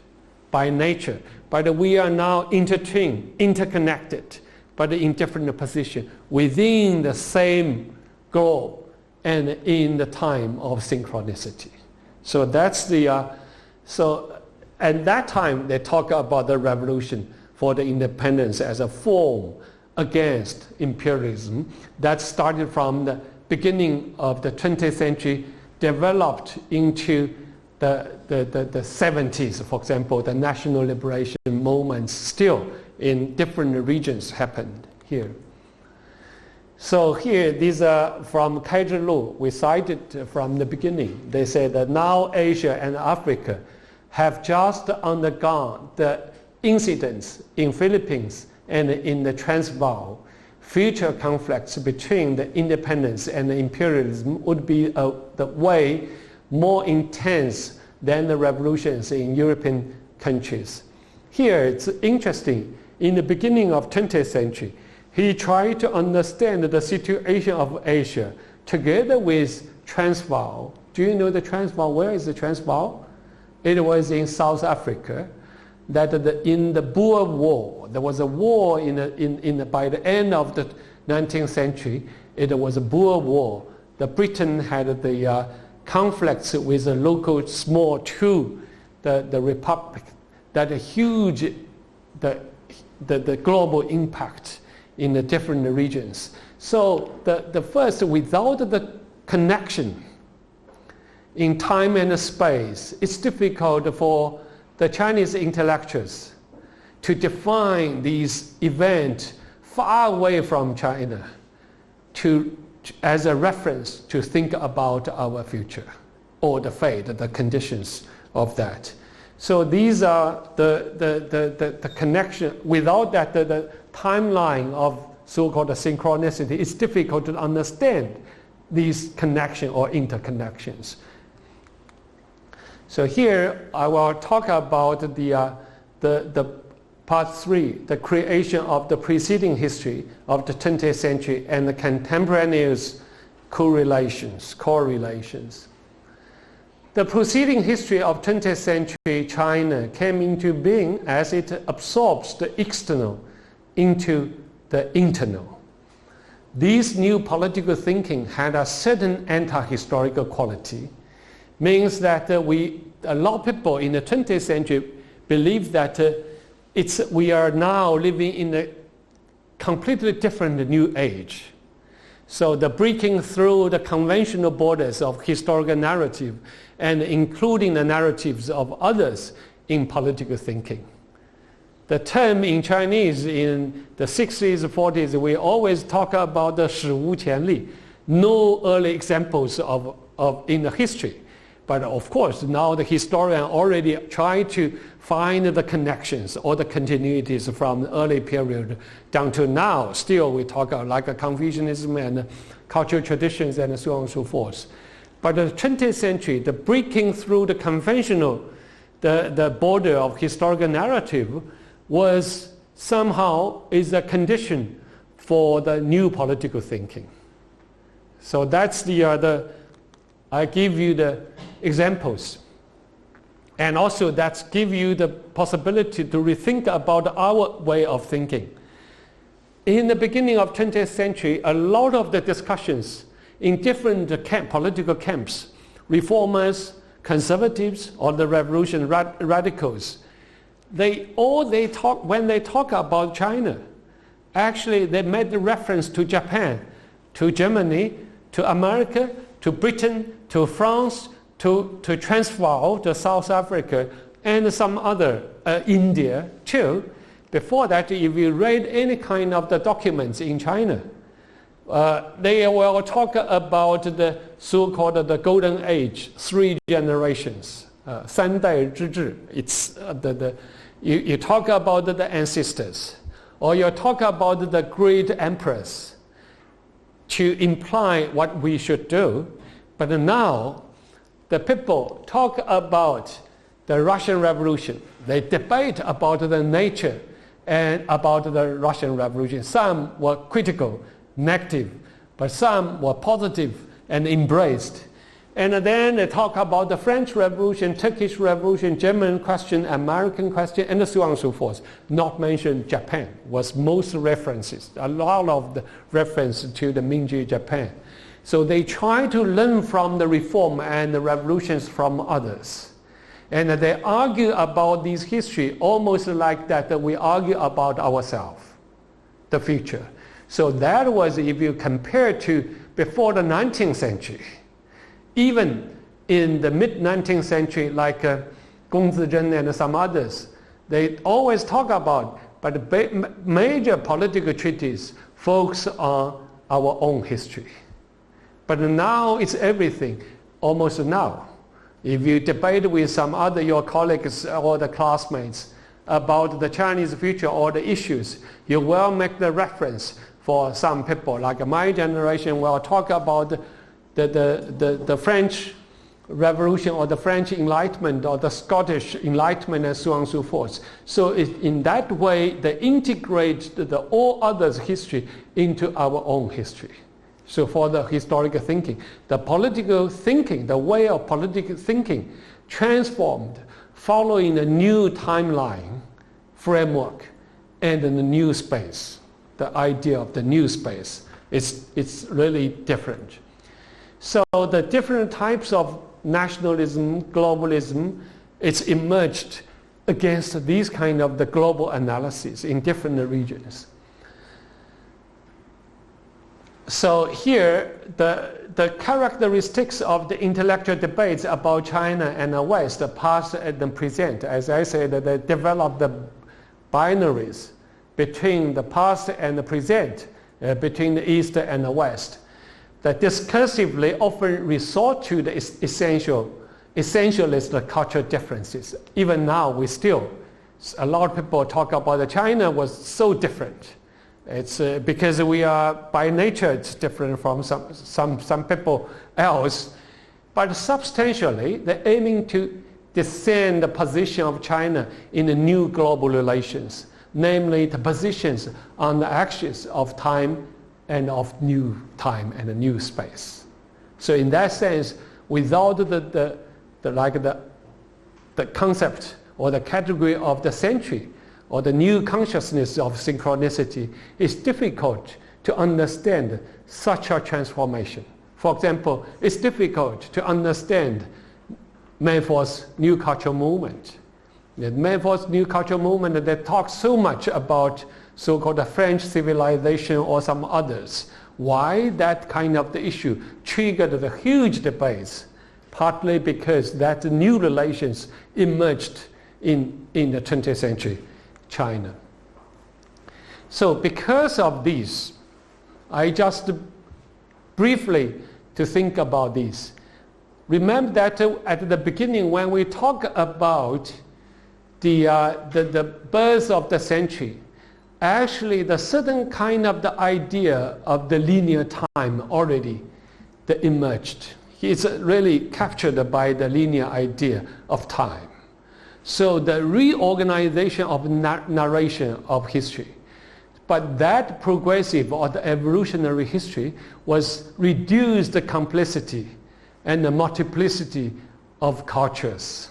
by nature, but we are now intertwined, interconnected, but in different positions within the same globe and in the time of synchronicity. So that's at that time they talk about the revolution for the independence as a form against imperialism that started from the beginning of the 20th century, developed into the 70s, for example, the national liberation movements still in different regions happened here. So here, these are from Kai-Zhi Lu, we cited from the beginning. They say that now Asia and Africa have just undergone the incidents in Philippines and in the Transvaal. Future conflicts between the independence and the imperialism would be the way more intense than the revolutions in European countries. Here it's interesting, in the beginning of 20th century, he tried to understand the situation of Asia together with Transvaal. Do you know the Transvaal? Where is the Transvaal? It was in South Africa. That in the Boer War, there was a war by the end of the 19th century. It was a Boer War. Britain had the conflicts with the local small two, the republic, that a huge the global impact in the different regions. So the first, without the connection in time and space, it's difficult for the Chinese intellectuals to define these events far away from China as a reference to think about our future or the fate, the conditions of that. So these are the connection. Without that, the timeline of so-called synchronicity, it's difficult to understand these connections or interconnections. So here I will talk about the part 3, the creation of the preceding history of the 20th century and the contemporaneous correlations. The preceding history of 20th century China came into being as it absorbs the external into the internal. This new political thinking had a certain anti-historical quality, means that a lot of people in the 20th century believe that we are now living in a completely different new age. So the breaking through the conventional borders of historical narrative and including the narratives of others in political thinking. The term in Chinese in the 60s, 40s, we always talk about the 史无前例, no early examples of in the history. But of course, now the historian already try to find the connections or the continuities from the early period down to now. Still, we talk like Confucianism and cultural traditions and so on and so forth. But the 20th century, the breaking through the conventional, the border of historical narrative was somehow is a condition for the new political thinking. So that's I give you the examples. And also that give you the possibility to rethink about our way of thinking. In the beginning of 20th century, a lot of the discussions in different political camps, reformers, conservatives, or the revolution radicals, when they talk about China, actually they made the reference to Japan, to Germany, to America, to Britain, to France, to Transvaal, to South Africa, and some other, India too. Before that, if you read any kind of the documents in China, they will talk about the so-called the golden age, 3 generations, 三代之治. It's you talk about the ancestors, or you talk about the great emperors to imply what we should do. But now, the people talk about the Russian Revolution. They debate about the nature and about the Russian Revolution. Some were critical, negative, but some were positive and embraced. And then they talk about the French Revolution, Turkish Revolution, German question, American question, and so on and so forth. Not mention Japan was most references, a lot of the reference to the Meiji Japan. So they try to learn from the reform and the revolutions from others. And they argue about this history almost like that we argue about ourselves, the future. So that was, if you compare to before the 19th century, even in the mid-19th century, like Gong Zijin and some others, they always talk about, but the major political treaties focus on our own history. But now it's everything, almost now. If you debate with some other your colleagues or the classmates about the Chinese future or the issues, you will make the reference for some people, like my generation will talk about the French Revolution or the French Enlightenment or the Scottish Enlightenment and so on and so forth. So in that way, they integrate all others' history into our own history. So for the historical thinking, the political thinking, the way of political thinking transformed following a new timeline, framework, and the new space. The idea of the new space, it's really different. So the different types of nationalism, globalism, it's emerged against these kind of the global analysis in different regions. So here, the characteristics of the intellectual debates about China and the West, the past and the present, as I said, they develop the binaries between the past and the present, between the East and the West, that discursively often resort to the essentialist cultural differences. Even now, a lot of people talk about that China was so different. It's because we are, by nature, it's different from some people else. But substantially, they're aiming to descend the position of China in the new global relations, namely the positions on the axis of time and of new time and a new space. So in that sense, without the concept or the category of the century or the new consciousness of synchronicity, it's difficult to understand such a transformation. For example, it's difficult to understand Manfor's New Cultural Movement. The Manfor's New Cultural Movement, they talk so much about so-called French civilization or some others. Why that kind of the issue triggered the huge debates? Partly because that new relations emerged in the 20th century China. So because of this, I just briefly to think about this. Remember that at the beginning when we talk about the birth of the century, actually the certain kind of the idea of the linear time already emerged. It's really captured by the linear idea of time. So the reorganization of narration of history. But that progressive or the evolutionary history was reduced the complexity and the multiplicity of cultures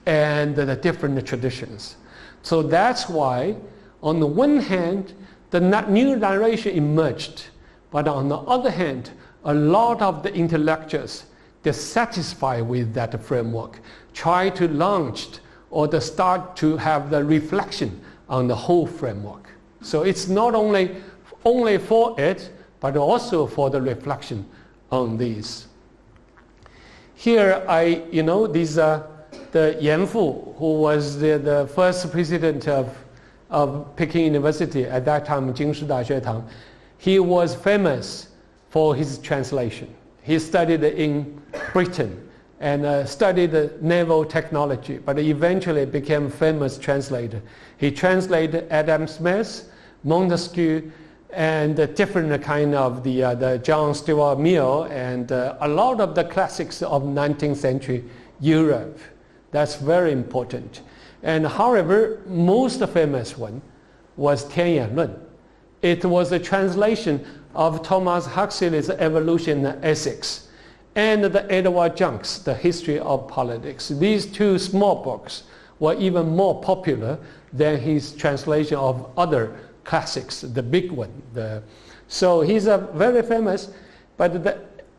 and the different traditions. So that's why, on the one hand, the new narration emerged, but on the other hand, a lot of the intellectuals, they're satisfied with that framework, try to launch or to start to have the reflection on the whole framework. So it's not only for it, but also for the reflection on these. Here these are the Yan Fu, who was the first president of Peking University at that time, Jingshi Daxue. He was famous for his translation. He studied in Britain and studied naval technology, but eventually became famous translator. He translated Adam Smith, Montesquieu, and different kind of the John Stuart Mill and a lot of the classics of 19th century Europe. That's very important. And however, most famous one was Tian Yan Lun. It was a translation of Thomas Huxley's Evolution and Ethics and the Edward Junk's The History of Politics. These two small books were even more popular than his translation of other classics, the big one. So he's a very famous, but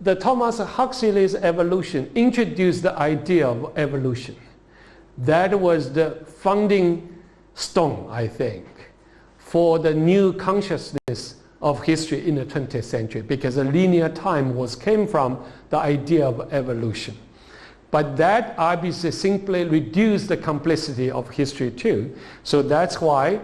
the Thomas Huxley's Evolution introduced the idea of evolution. That was the founding stone, I think, for the new consciousness of history in the 20th century, because the linear time came from the idea of evolution. But that obviously simply reduced the complexity of history too. So that's why,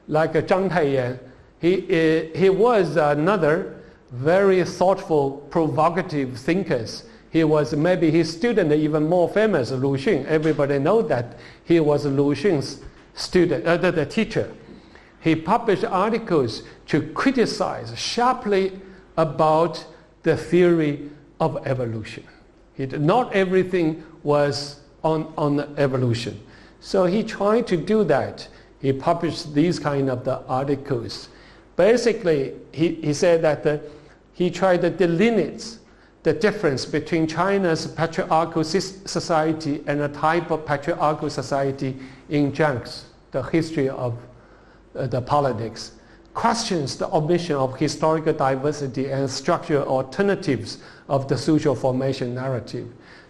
like Zhang Taiyan, he was another very thoughtful, provocative thinker. He was maybe his student even more famous, Lu Xun. Everybody knows that he was Lu Xun's student, the teacher. He published articles to criticize sharply about the theory of evolution. Not everything was on evolution. So he tried to do that. He published these kind of the articles. Basically, he said that he tried to delineate the difference between China's patriarchal society and a type of patriarchal society in Junk's The History of the Politics, questions the omission of historical diversity and structural alternatives of the social formation narrative,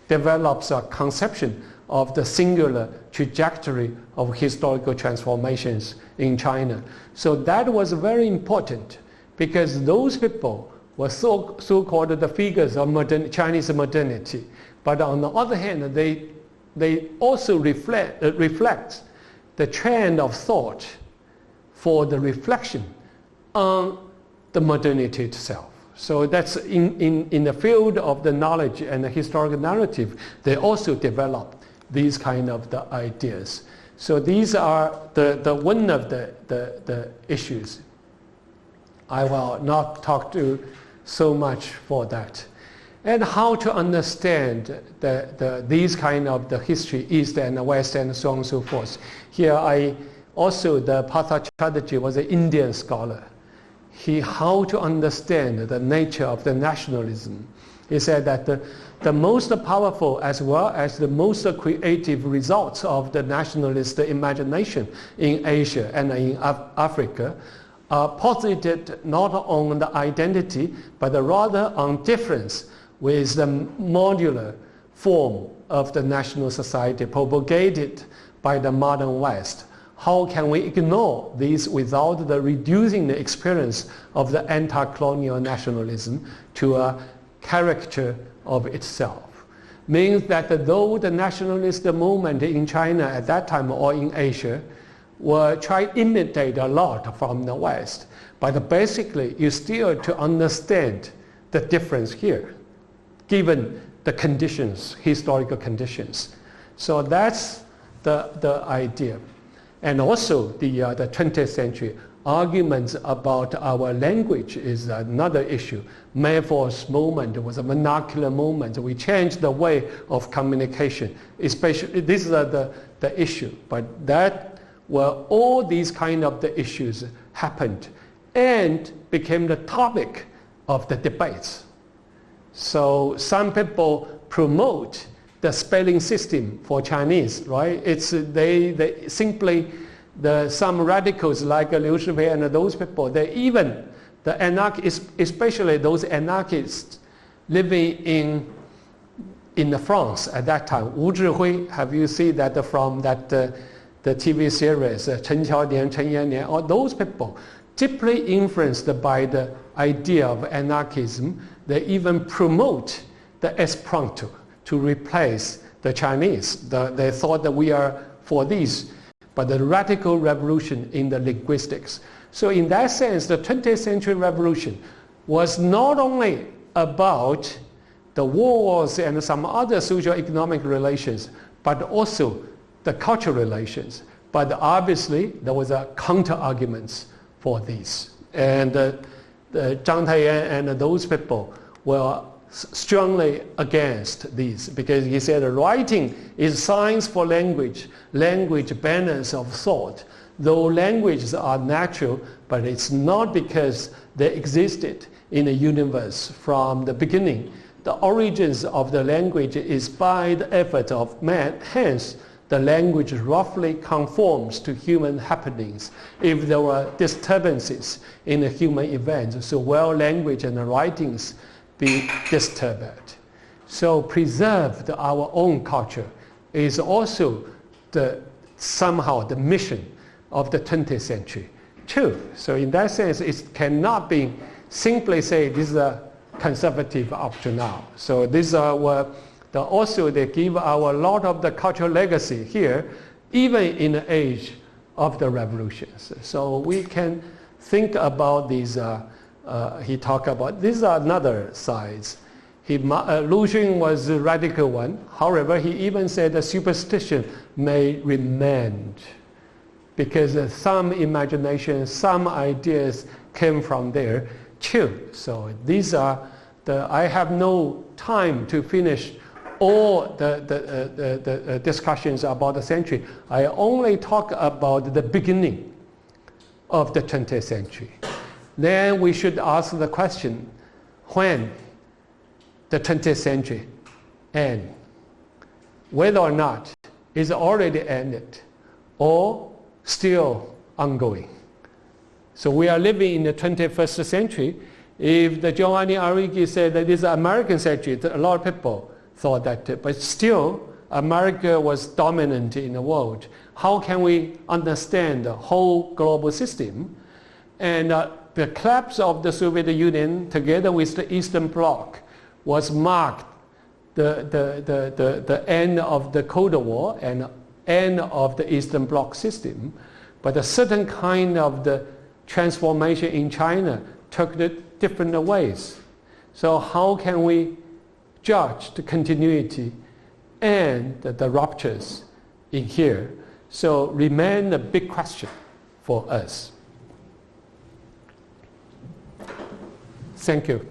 develops a conception of the singular trajectory of historical transformations in China. So that was very important, because those people were so-called the figures of Chinese modernity. But on the other hand, they also reflect the trend of thought for the reflection on the modernity itself. So that's in the field of the knowledge and the historical narrative, they also develop these kind of the ideas. So these are the one of the issues. I will not talk to so much for that. And how to understand these kind of the history, East and West and so on and so forth. Here the Partha Chatterjee was an Indian scholar. How to understand the nature of the nationalism. He said that the most powerful as well as the most creative results of the nationalist imagination in Asia and in Africa posited not on the identity, but rather on difference with the modular form of the national society propagated by the modern West. How can we ignore these without reducing the experience of the anti-colonial nationalism to a caricature of itself? Means that though the nationalist movement in China at that time or in Asia were trying to imitate a lot from the West, but basically you still to understand the difference here, given the conditions, historical conditions. So that's the idea. And also the 20th century arguments about our language is another issue. Mayfor's movement was a vernacular movement. We changed the way of communication. Especially, this is the issue. But that where all these kind of the issues happened and became the topic of the debates. So some people promote the spelling system for Chinese, right? It's they simply some radicals like Liu Shifei and those people. They even the anarchists, especially those anarchists living in France at that time. Wu Zhihui, have you seen that from that the TV series Chen Qiaodian, Chen Yannian? All those people deeply influenced by the idea of anarchism. They even promote the Esperanto to replace the Chinese. They thought that we are for this, but the radical revolution in the linguistics. So in that sense, the 20th century revolution was not only about the wars and some other socio-economic relations, but also the cultural relations. But obviously, there was a counter-arguments for this. And Zhang Taiyan and those people were strongly against this, because he said writing is science for language, language balance of thought. Though languages are natural, but it's not because they existed in the universe from the beginning. The origins of the language is by the effort of man. Hence, the language roughly conforms to human happenings. If there were disturbances in the human events, so will language and the writings be disturbed. So preserve our own culture is also somehow the mission of the 20th century too. So in that sense, it cannot be simply say this is a conservative up to now. So these are also they give our lot of the cultural legacy here, even in the age of the revolutions. So we can think about these. He talked about these are another sides. Lu Xun was a radical one. However, he even said the superstition may remain, because some imagination, some ideas came from there too. So these are I have no time to finish all the discussions about the century. I only talk about the beginning of the 20th century. Then we should ask the question, when the 20th century end? Whether or not it's already ended or still ongoing. So we are living in the 21st century. If the Giovanni Arrighi said that this is American century, a lot of people thought that, but still America was dominant in the world. How can we understand the whole global system? And the collapse of the Soviet Union together with the Eastern Bloc was marked the end of the Cold War and end of the Eastern Bloc system. But a certain kind of the transformation in China took the different ways. So how can we judge the continuity and the ruptures in here? So remain a big question for us. Thank you.